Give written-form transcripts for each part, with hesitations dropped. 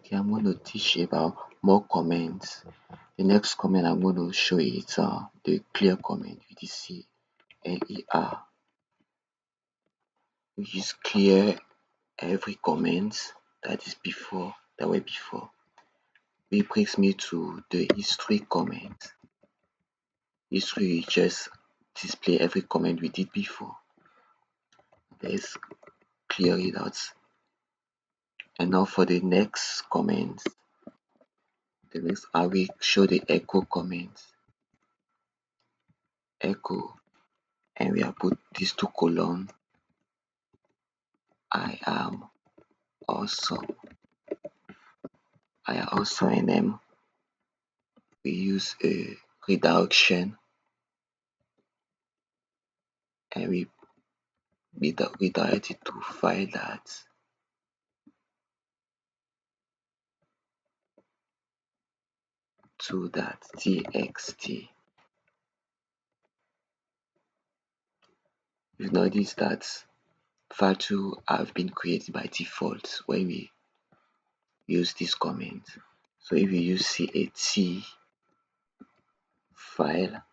Okay, I'm going to teach about more comments. The next comment I'm going to show you is the clear comment, which is CLER, which is clear every comment that were before. Which brings me to the history comment. History will just display every comment we did before. Let's clear it out. And now for the next comment, I will show the echo comment. Echo, and we have put these two columns. I am awesome. I am also in them. We use a redirection and we redirect it to file that to that txt. You notice that file2 have been created by default when we use this comment. So if you use cat file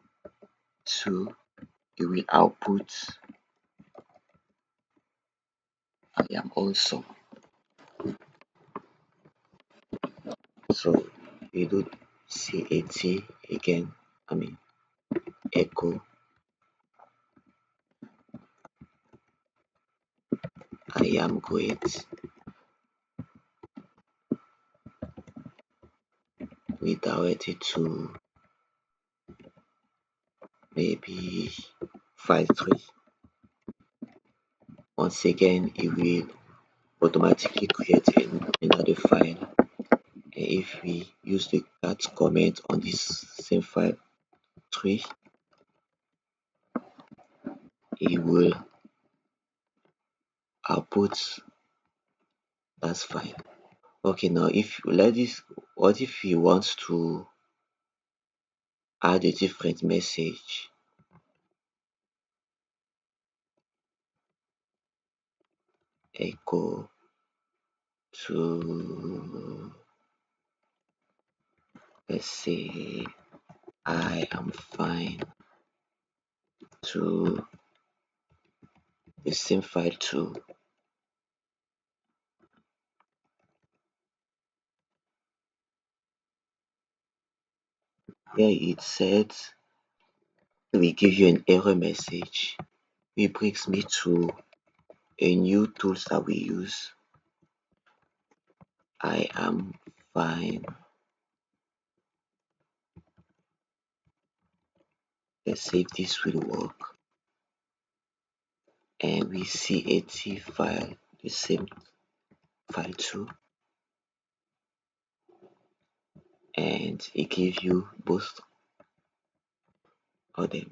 2, it will output I am awesome. So we do cat again, echo I am great. We direct it to maybe file 3. Once again, it will automatically create another file. And if we use the cat comment on this same file 3, it will output that file. Okay, now what if he wants to add a different message? Echo to, let's say, I am fine, to the same file 2. Here it said we give you an error message, which brings me to a new tools that we use. I am fine. Let's see if this will work. And we see cat file, the same file 2, and it gives you both of them.